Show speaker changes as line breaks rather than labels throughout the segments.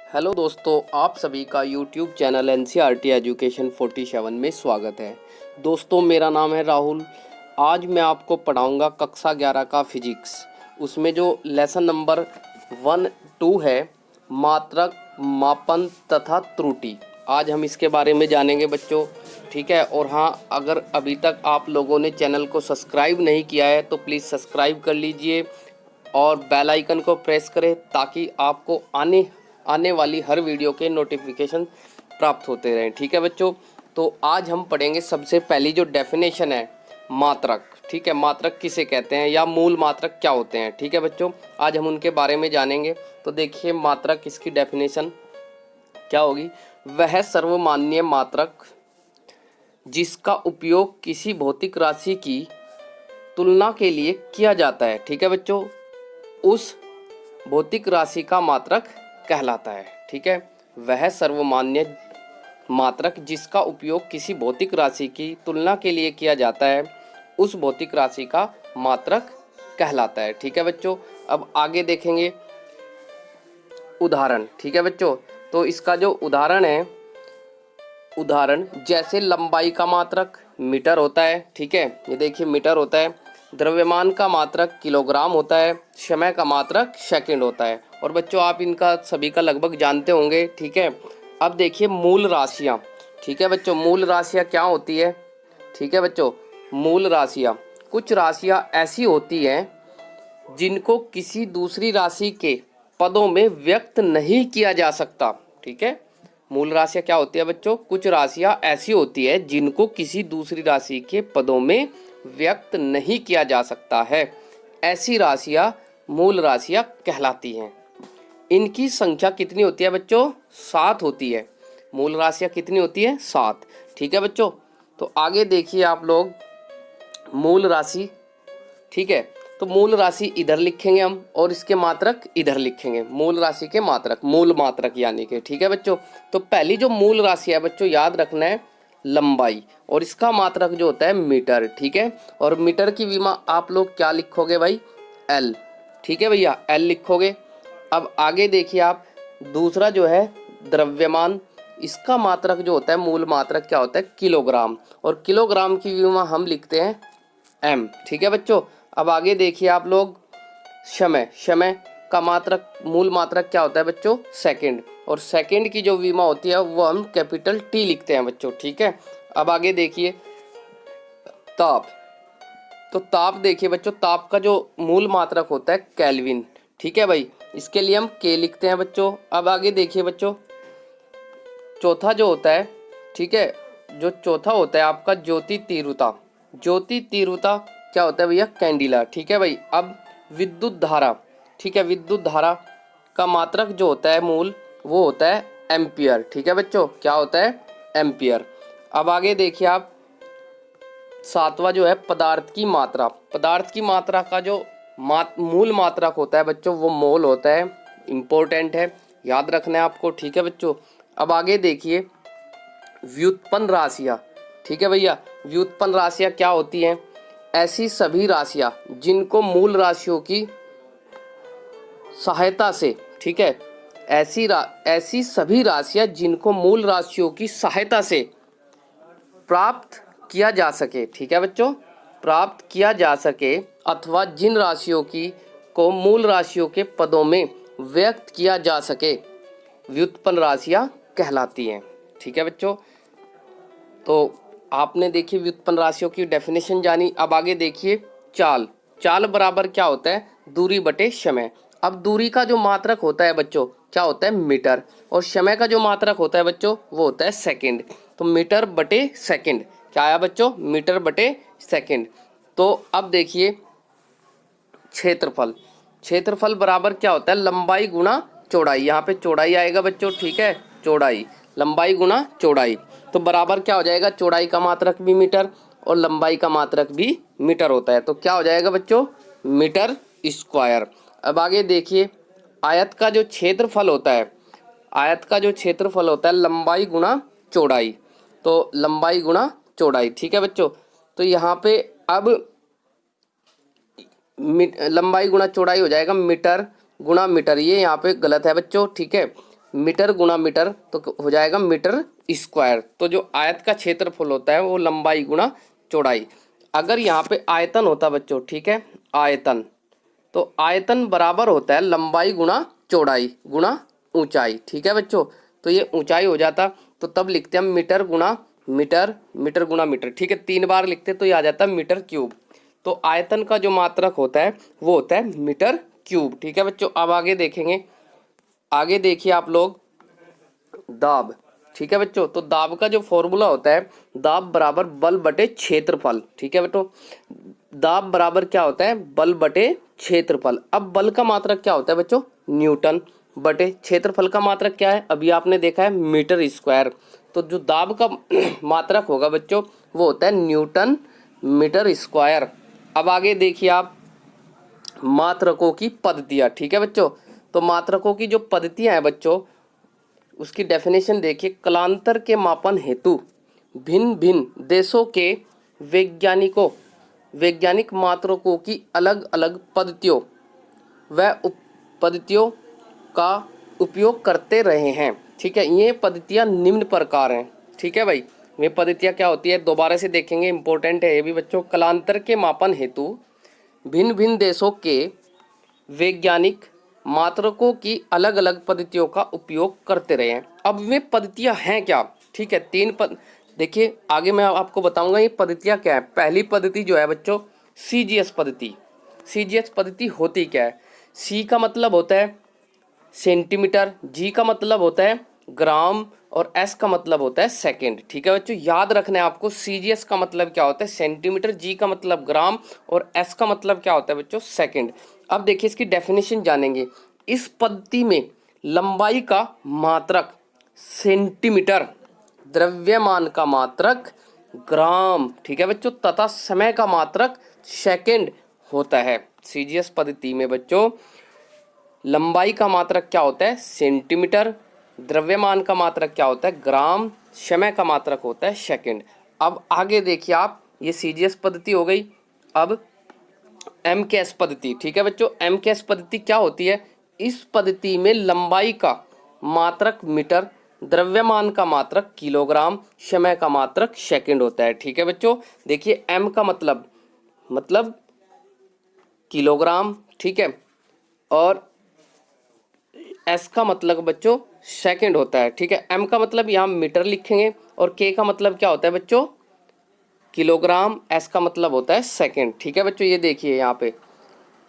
Hello दोस्तों, आप सभी का यूट्यूब चैनल एनसीईआरटी एजुकेशन 47 में स्वागत है। दोस्तों, मेरा नाम है राहुल। आज मैं आपको पढ़ाऊंगा कक्षा 11 का फिजिक्स। उसमें जो लेसन नंबर 1-2 है, मात्रक, मापन तथा त्रुटि। आज हम इसके बारे में जानेंगे बच्चों, ठीक है। और हाँ, अगर अभी तक आप लोगों ने चैनल को सब्सक्राइब नहीं किया है तो प्लीज़ सब्सक्राइब कर लीजिए और बेल आइकन को प्रेस करें ताकि आपको आने वाली हर वीडियो के नोटिफिकेशन प्राप्त होते रहें, ठीक है बच्चों। तो आज हम पढ़ेंगे सबसे पहली जो डेफिनेशन है, मात्रक, ठीक है। मात्रक किसे कहते हैं या मूल मात्रक क्या होते हैं, ठीक है बच्चों। आज हम उनके बारे में जानेंगे। तो देखिए, मात्रक, इसकी डेफिनेशन क्या होगी। वह सर्वमान्य मात्रक जिसका उपयोग किसी भौतिक राशि की तुलना के लिए किया जाता है, ठीक है बच्चों, उस भौतिक राशि का मात्रक कहलाता है, ठीक है। वह सर्वमान्य मात्रक जिसका उपयोग किसी भौतिक राशि की तुलना के लिए किया जाता है, उस भौतिक राशि का मात्रक कहलाता है, ठीक है बच्चों। अब आगे देखेंगे उदाहरण, ठीक है बच्चों। तो इसका जो उदाहरण है, उदाहरण जैसे लंबाई का मात्रक मीटर होता है, ठीक है। ये देखिए, मीटर होता है। द्रव्यमान का मात्रक किलोग्राम होता है। समय का मात्रक सेकंड होता है। और बच्चों, आप इनका सभी का लगभग जानते होंगे, ठीक है। अब देखिए मूल राशियाँ, ठीक है बच्चों। मूल राशियाँ क्या होती है, ठीक है बच्चों। मूल राशियाँ, कुछ राशियाँ ऐसी होती हैं जिनको किसी दूसरी राशि के पदों में व्यक्त नहीं किया जा सकता, ठीक है। मूल राशियाँ क्या होती है बच्चों। कुछ राशियाँ ऐसी होती है जिनको किसी दूसरी राशि के पदों में व्यक्त नहीं किया जा सकता है। ऐसी राशियाँ मूल राशियाँ कहलाती हैं। इनकी संख्या कितनी होती है बच्चों, 7 होती है। मूल राशियाँ कितनी होती है, 7, ठीक है बच्चों। तो आगे देखिए आप लोग, मूल राशि, ठीक है। तो मूल राशि इधर लिखेंगे हम और इसके मात्रक इधर लिखेंगे। मूल राशि के मात्रक, मूल मात्रक यानी कि, ठीक है बच्चों। तो पहली जो मूल राशि है बच्चों, याद रखना है लंबाई, और इसका मात्रक जो होता है मीटर, ठीक है। और मीटर की विमा आप लोग क्या लिखोगे भाई, एल, ठीक है भैया, एल लिखोगे। अब आगे देखिए आप, दूसरा जो है द्रव्यमान, इसका मात्रक जो होता है, मूल मात्रक क्या होता है, किलोग्राम, और किलोग्राम की विमा हम लिखते हैं एम, ठीक है बच्चों। अब आगे देखिए आप लोग, समय, समय का मात्रक, मूल मात्रक क्या होता है बच्चों, सेकंड, और सेकंड की जो विमा होती है वो हम कैपिटल टी लिखते हैं बच्चों, ठीक है। अब आगे देखिए ताप। तो ताप देखिए बच्चों, ताप का जो मूल मात्रक होता है केल्विन, ठीक है भाई, इसके लिए हम के लिखते हैं बच्चों। अब आगे देखिए बच्चों, चौथा जो होता है, ठीक है, जो चौथा होता है आपका ज्योति तीव्रता। ज्योति तीव्रता क्या होता है भैया, कैंडिला, ठीक है भाई। अब विद्युत धारा, ठीक है, विद्युत धारा का मात्रक जो होता है मूल, वो होता है एम्पियर, ठीक है बच्चों, क्या होता है, एम्पियर। अब आगे देखिए आप, सातवां जो है पदार्थ की मात्रा। पदार्थ की मात्रा का जो मूल मात्रक होता है बच्चों, वो मोल होता है। इम्पोर्टेंट है, याद रखना है आपको, ठीक है बच्चों। अब आगे देखिए व्युत्पन्न राशियाँ, ठीक है भैया। व्युत्पन्न राशियाँ क्या होती हैं, ऐसी सभी राशियाँ जिनको मूल राशियों की सहायता से, ठीक है, ऐसी सभी राशियाँ जिनको मूल राशियों की सहायता से प्राप्त किया जा सके, ठीक है बच्चों, प्राप्त किया जा सके, अथवा जिन राशियों की को मूल राशियों के पदों में व्यक्त किया जा सके, व्युत्पन्न राशियाँ कहलाती हैं, ठीक है बच्चों। तो आपने देखी व्युत्पन्न राशियों की डेफिनेशन जानी। अब आगे देखिए चाल। चाल बराबर क्या होता है, दूरी बटे समय। अब दूरी का जो मात्रक होता है बच्चों, क्या होता है, मीटर, और समय का जो मात्रक होता है बच्चों, वो होता है सेकंड। तो मीटर बटे सेकंड, क्या आया बच्चों, मीटर बटे सेकंड। तो अब देखिए क्षेत्रफल। क्षेत्रफल बराबर क्या होता है, लंबाई गुणा चौड़ाई। यहाँ पे चौड़ाई आएगा बच्चों, ठीक है, चौड़ाई, लंबाई गुणा चौड़ाई। तो बराबर क्या हो जाएगा, चौड़ाई का मात्रक भी मीटर और लंबाई का मात्रक भी मीटर होता है। तो क्या हो जाएगा बच्चों, मीटर स्क्वायर। अब आगे देखिए, आयत का जो क्षेत्रफल होता है, आयत का जो क्षेत्रफल होता है, लंबाई गुणा चौड़ाई। तो लंबाई गुणा चौड़ाई, ठीक है बच्चों। तो यहाँ पे अब लंबाई गुणा चौड़ाई हो जाएगा मीटर गुणा मीटर, ये यहाँ पे गलत है बच्चों, ठीक है। मीटर गुणा मीटर तो हो जाएगा मीटर स्क्वायर। तो जो आयत का क्षेत्रफल होता है वो लंबाई गुणा चौड़ाई। अगर यहाँ पे आयतन होता बच्चों, ठीक है, आयतन, तो आयतन बराबर होता है लंबाई गुणा चौड़ाई गुणा ऊंचाई, ठीक है बच्चों। तो ये ऊंचाई हो जाता, तो तब लिखते हैं मीटर गुणा मीटर, मीटर गुणा मीटर, ठीक है, 3 बार लिखते तो ये आ जाता है मीटर क्यूब। तो आयतन का जो मात्रक होता है वो होता है मीटर क्यूब, ठीक है बच्चों। अब आगे देखेंगे, आगे देखिए आप लोग दाब, ठीक है बच्चों। तो दाब का जो फॉर्मूला होता है, दाब बराबर बल बटे क्षेत्रफल, ठीक है बच्चों। दाब बराबर क्या होता है, बल बटे क्षेत्रफल। अब बल का मात्रक क्या होता है बच्चों, न्यूटन, बटे क्षेत्रफल का मात्रक क्या है, अभी आपने देखा है मीटर स्क्वायर। तो जो दाब का मात्रक होगा बच्चों वो होता है न्यूटन मीटर स्क्वायर। अब आगे देखिए आप मात्रकों की पद्धतियाँ, ठीक है बच्चों। तो मात्रकों की जो पद्धतियाँ हैं बच्चों उसकी डेफिनेशन देखिए, कलांतर के मापन हेतु भिन्न भिन्न देशों के वैज्ञानिक मात्रकों की अलग अलग पद्धतियों व पद्धतियों का उपयोग करते रहे हैं, ठीक है। ये पद्धतियाँ निम्न प्रकार हैं, ठीक है भाई। ये पद्धतियाँ क्या होती है दोबारा से देखेंगे, इंपॉर्टेंट है ये भी बच्चों। कलांतर के मापन हेतु भिन्न भिन्न देशों के वैज्ञानिक मात्रकों की अलग अलग पद्धतियों का उपयोग करते रहे हैं। अब वे पद्धतियाँ हैं क्या, ठीक है, 3 पद देखिए आगे मैं आपको बताऊंगा ये पद्धतियाँ क्या है। पहली पद्धति जो है बच्चों CGS पद्धति। CGS पद्धति होती क्या है, C का मतलब होता है सेंटीमीटर, G का मतलब होता है ग्राम और S का मतलब होता है सेकंड, ठीक है बच्चों। याद रखना है आपको CGS का मतलब क्या होता है सेंटीमीटर, G का मतलब ग्राम और S का मतलब क्या होता है बच्चों सेकंड। अब देखिए इसकी डेफिनेशन जानेंगे। इस पद्धति में लंबाई का मात्रक सेंटीमीटर, द्रव्यमान का मात्रक ग्राम, ठीक है बच्चों, तथा समय का मात्रक सेकंड होता है। CGS पद्धति में बच्चों लंबाई का मात्रक क्या होता है सेंटीमीटर, द्रव्यमान का मात्रक क्या होता है ग्राम, समय का मात्रक होता है सेकंड। अब आगे देखिए आप, ये CGS पद्धति हो गई। अब MKS पद्धति, ठीक है बच्चों। MKS पद्धति क्या होती है, इस पद्धति में लंबाई का मात्रक मीटर, द्रव्यमान का मात्रक किलोग्राम, समय का मात्रक सेकंड होता है, ठीक है बच्चों। देखिए M का मतलब किलोग्राम, ठीक है, और S का मतलब बच्चों सेकंड होता है, ठीक है। M का मतलब यहाँ मीटर लिखेंगे और K का मतलब क्या होता है बच्चों किलोग्राम, S का मतलब होता है सेकंड, ठीक है बच्चों। ये देखिए यहाँ पे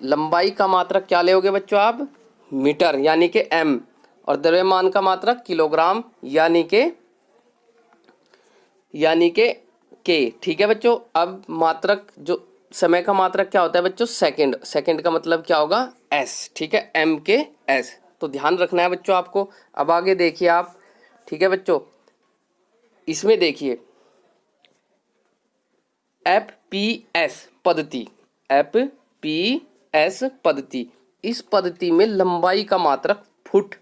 लंबाई का मात्रक क्या लेोगे बच्चों आप मीटर यानी कि M, और द्रव्यमान का मात्रक किलोग्राम यानी के K, ठीक है बच्चों। अब मात्रक जो समय का मात्रक क्या होता है बच्चों सेकंड, सेकंड का मतलब क्या होगा S, ठीक है, MKS। तो ध्यान रखना है बच्चों आपको। अब आगे देखिए आप, ठीक है बच्चों, इसमें देखिए FPS पद्धति, FPS पद्धति, इस पद्धति में लंबाई का मात्रक फुट,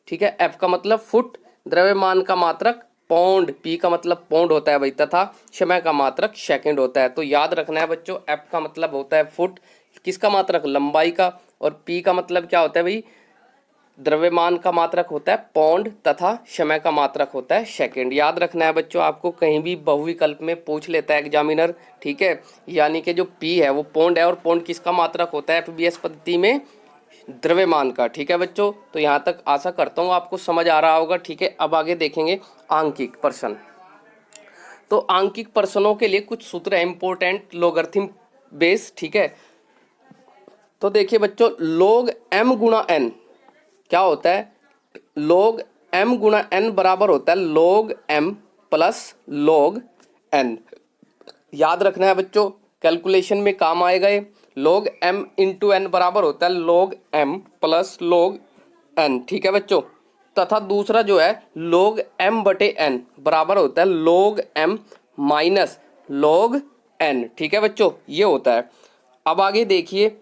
ठीक है, F का मतलब फुट, द्रव्यमान का मात्रक पौंड, P का मतलब पौंड होता है भाई, तथा समय का मात्रक सेकंड होता है। तो याद रखना है बच्चों F का मतलब होता है फुट, किसका मात्रक लंबाई का, और P का मतलब क्या होता है भाई द्रव्यमान का मात्रक होता है पौंड, तथा समय का मात्रक होता है सेकंड। याद रखना है बच्चों आपको, कहीं भी बहुविकल्प में पूछ लेता है एग्जामिनर, ठीक है। यानी कि जो P है वो पौंड है, और पौंड किसका मात्रक होता है FPS पद्धति में द्रव्यमान का, ठीक है बच्चों। तो यहाँ तक आशा करता हूँ आपको समझ आ रहा होगा, ठीक है। अब आगे देखेंगे आंकिक प्रश्न। तो आंकिक प्रश्नों के लिए कुछ सूत्र है इंपॉर्टेंट, लोगरिथम बेस, ठीक है। तो देखिए बच्चों log m गुणा n क्या होता है, log m गुणा n बराबर होता है log m plus log n। याद रखना है बच्चों, कैलकुलेशन में काम आएगा ये। log m इंटू n बराबर होता है log m plus log n, ठीक है बच्चों। तथा दूसरा जो है log m बटे n बराबर होता है log m minus log n, ठीक है बच्चों, ये होता है। अब आगे देखिए,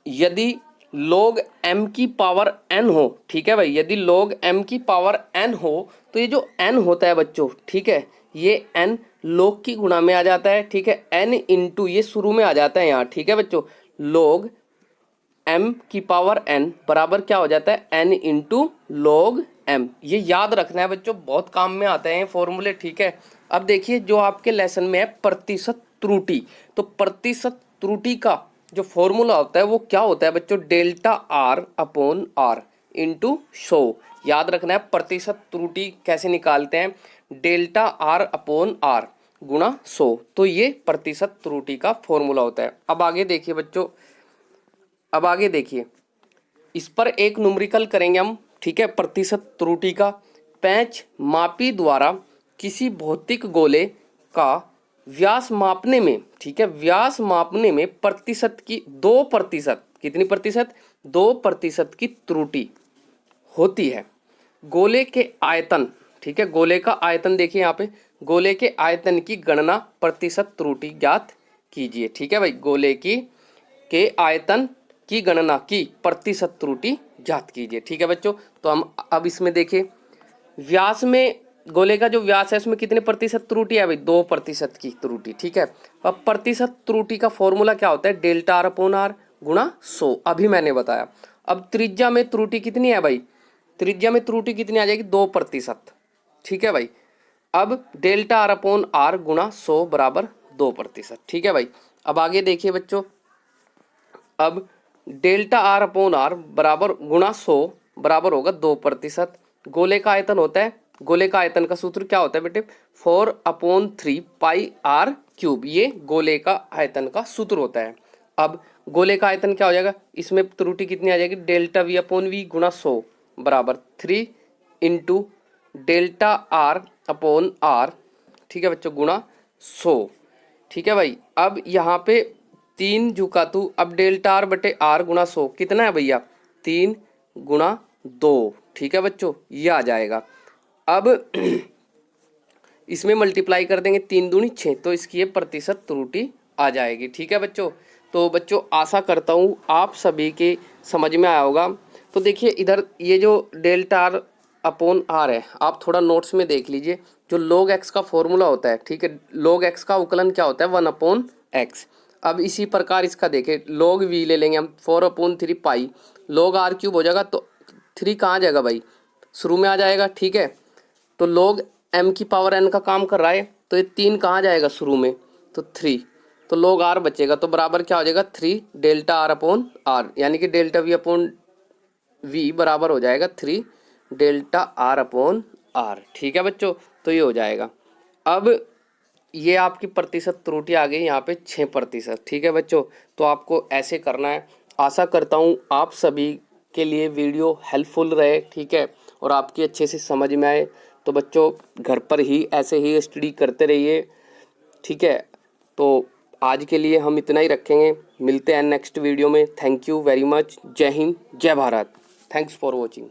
यदि log m की पावर n हो, ठीक है भाई, यदि log m की पावर n हो तो ये जो n होता है बच्चों, ठीक है, ये n log की गुणा में आ जाता है, ठीक है, n इंटू ये शुरू में आ जाता है यहाँ, ठीक है बच्चों, log m की पावर n बराबर क्या हो जाता है, n इंटू लॉग m। ये याद रखना है बच्चों, बहुत काम में आते हैं फॉर्मूले, ठीक है। अब देखिए जो आपके लेसन में है प्रतिशत त्रुटि, तो प्रतिशत त्रुटि का जो फॉर्मूला होता है वो क्या होता है बच्चों, delta r upon r into 100। याद रखना है प्रतिशत त्रुटि कैसे निकालते हैं, डेल्टा r अपॉन r गुणा 100, तो ये प्रतिशत त्रुटि का फॉर्मूला होता है। अब आगे देखिए बच्चों, अब आगे देखिए, इस पर एक न्यूमेरिकल करेंगे हम, ठीक है। प्रतिशत त्रुटि का, पैंच मापी द्वारा किसी भौतिक गोले का व्यास मापने में, ठीक है, व्यास मापने में प्रतिशत की 2%, कितनी प्रतिशत, 2% की त्रुटि होती है। गोले के आयतन, ठीक है, गोले का आयतन देखिए यहाँ पे, गोले के आयतन की गणना प्रतिशत त्रुटि ज्ञात कीजिए, ठीक है भाई। गोले की के आयतन की गणना की प्रतिशत त्रुटि ज्ञात कीजिए, ठीक है बच्चों। तो हम अब इसमें देखिए, व्यास में, गोले का जो व्यास है उसमें कितने प्रतिशत त्रुटि है भाई, 2% की त्रुटि, ठीक है। अब प्रतिशत त्रुटि का फॉर्मूला क्या होता है, डेल्टा r अपॉन r गुणा 100, अभी मैंने बताया। अब त्रिज्या में त्रुटि कितनी है भाई, त्रिज्या में त्रुटि कितनी आ जाएगी, 2%, ठीक है भाई। अब डेल्टा r अपॉन r गुणा 100 बराबर 2%, ठीक है भाई। अब आगे देखिए बच्चों, अब डेल्टा r अपॉन r बराबर गुणा 100 बराबर होगा 2%। गोले का आयतन होता है, गोले का आयतन का सूत्र क्या होता है बेटे, 4/3 पाई r क्यूब, ये गोले का आयतन का सूत्र होता है। अब गोले का आयतन क्या हो जाएगा, इसमें त्रुटि कितनी आ जाएगी, डेल्टा v अपॉन v गुणा 100 बराबर 3 into delta r upon r, ठीक है बच्चों, गुणा 100, ठीक है भाई। अब यहाँ पे 3 झुका तू, अब डेल्टा r बटे r गुणा 100 कितना है भैया, 3 गुणा 2, ठीक है बच्चों, ये आ जाएगा। अब इसमें मल्टीप्लाई कर देंगे, 3 दूनी 6, तो इसकी ये प्रतिशत त्रुटि आ जाएगी, ठीक है बच्चों। तो बच्चों आशा करता हूँ आप सभी के समझ में आया होगा। तो देखिए इधर ये जो डेल्टा r अपॉन r है, आप थोड़ा नोट्स में देख लीजिए, जो log x का फॉर्मूला होता है, ठीक है, log x का उकलन क्या होता है, 1/x। अब इसी प्रकार इसका देखें, log v ले लेंगे हम, 4/3 पाई log r क्यूब हो जाएगा, तो 3 कहाँ आ जाएगा भाई, शुरू में आ जाएगा, ठीक है। तो log m की पावर n का काम कर रहा है, तो ये 3 कहाँ जाएगा शुरू में, तो 3, तो log r बचेगा, तो बराबर क्या हो जाएगा, 3 डेल्टा r अपॉन r, यानी कि डेल्टा v अपॉन v बराबर हो जाएगा 3 डेल्टा r अपॉन r, ठीक है बच्चों। तो ये हो जाएगा। अब ये आपकी प्रतिशत त्रुटि आ गई यहाँ पे 6%, ठीक है बच्चों। तो आपको ऐसे करना है। आशा करता हूँ आप सभी के लिए वीडियो हेल्पफुल रहे, ठीक है, और आपकी अच्छे से समझ में आए। तो बच्चों घर पर ही ऐसे ही स्टडी करते रहिए, ठीक है। तो आज के लिए हम इतना ही रखेंगे, मिलते हैं नेक्स्ट वीडियो में। थैंक यू वेरी मच, जय हिंद, जय भारत, थैंक्स फॉर वॉचिंग।